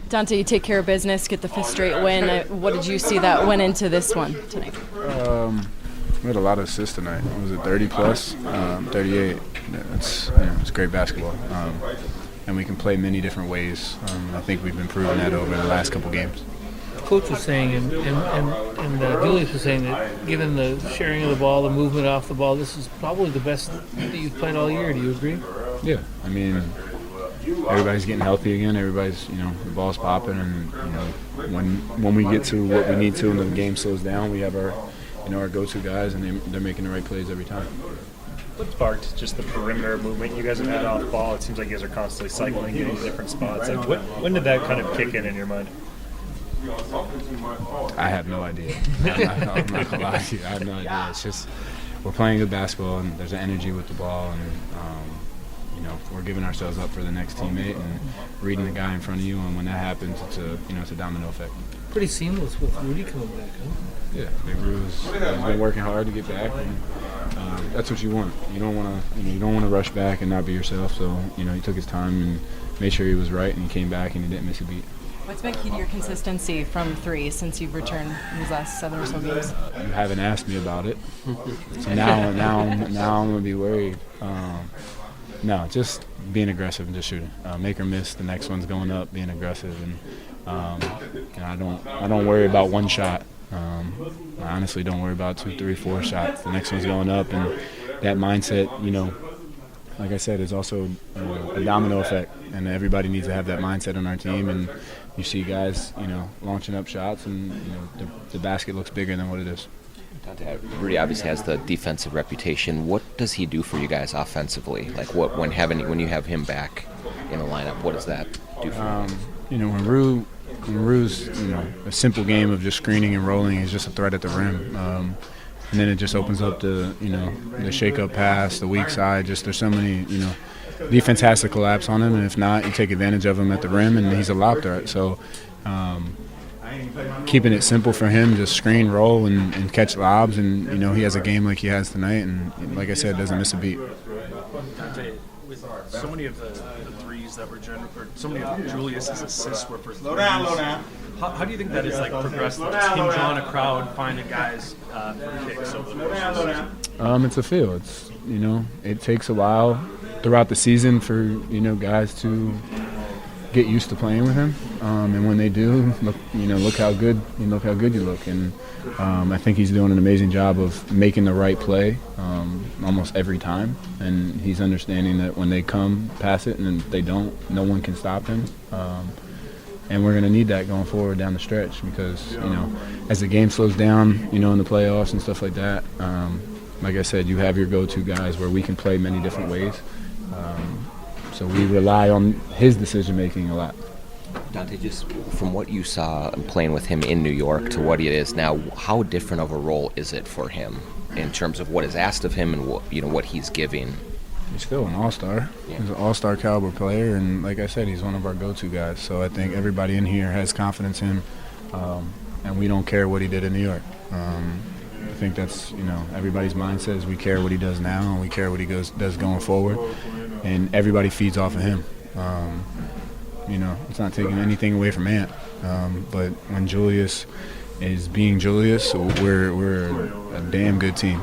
Donte, you take care of business, get the fifth straight win. What did you see that went into this one tonight? We had a lot of assists tonight. Was it 30 plus? 38. It's great basketball. And we can play many different ways. I think we've been proving that over the last couple games. Coach was saying, and Julius was saying that given the sharing of the ball, the movement off the ball, this is probably the best that you've played all year. Do you agree? Yeah. I mean, everybody's getting healthy again. Everybody's, the ball's popping, and when we get to what we need to and the game slows down, we have our go-to guys, and they're making the right plays every time. What sparked just the perimeter movement you guys have had off ball? It seems like you guys are constantly cycling, getting to different spots. Like, when did that kind of kick in your mind? I have no idea. I'm not gonna lie to you. I have no idea. It's just we're playing good basketball, and there's an energy with the ball, and we're giving ourselves up for the next teammate and reading the guy in front of you. And when that happens, it's a domino effect. Pretty seamless with Rudy coming back, huh? Yeah, Big Rudy's been working hard to get back, and that's what you want. You don't want to rush back and not be yourself. So he took his time and made sure he was right, and he came back and he didn't miss a beat. What's been key to your consistency from three since you've returned in these last 7 or so games? You haven't asked me about it, so now I'm gonna be worried. No, just being aggressive and just shooting. Make or miss, the next one's going up. Being aggressive, and I don't worry about one shot. I honestly don't worry about 2, 3, 4 shots. The next one's going up, and that mindset, like I said, is also a domino effect, and everybody needs to have that mindset on our team. And you see guys, launching up shots, and the basket looks bigger than what it is. Rudy obviously has the defensive reputation. What does he do for you guys offensively? Like when you have him back in the lineup, what does that do for you? When Rue's a simple game of just screening and rolling is just a threat at the rim, and then it just opens up the shake-up pass, the weak side. Just there's so many defense has to collapse on him, and if not, you take advantage of him at the rim, and he's a lob threat. So. Keeping it simple for him, just screen, roll, and catch lobs, and he has a game like he has tonight, and like I said, doesn't miss a beat. Donte, with so many of the threes that were generated, so many of Julius's assists were for threes. Slow down. How do you think that is progressed? Just him drawing a crowd, finding guys for kicks over the season? It's a feel. It's it takes a while throughout the season for guys to get used to playing with him, and when they do, look how good you look. And I think he's doing an amazing job of making the right play almost every time, and he's understanding that when they come, pass it, and if they don't, no one can stop him. And we're going to need that going forward down the stretch because as the game slows down, in the playoffs and stuff like that. Like I said, you have your go-to guys where we can play many different ways. So we rely on his decision-making a lot. Donte, just from what you saw playing with him in New York to what he is now, how different of a role is it for him in terms of what is asked of him and what he's giving? He's still an all-star. Yeah. He's an all-star caliber player, and like I said, he's one of our go-to guys. So I think everybody in here has confidence in him, and we don't care what he did in New York. I think that's, everybody's mindset is we care what he does now and we care what he does going forward. And everybody feeds off of him. It's not taking anything away from Ant. But when Julius is being Julius, we're a damn good team.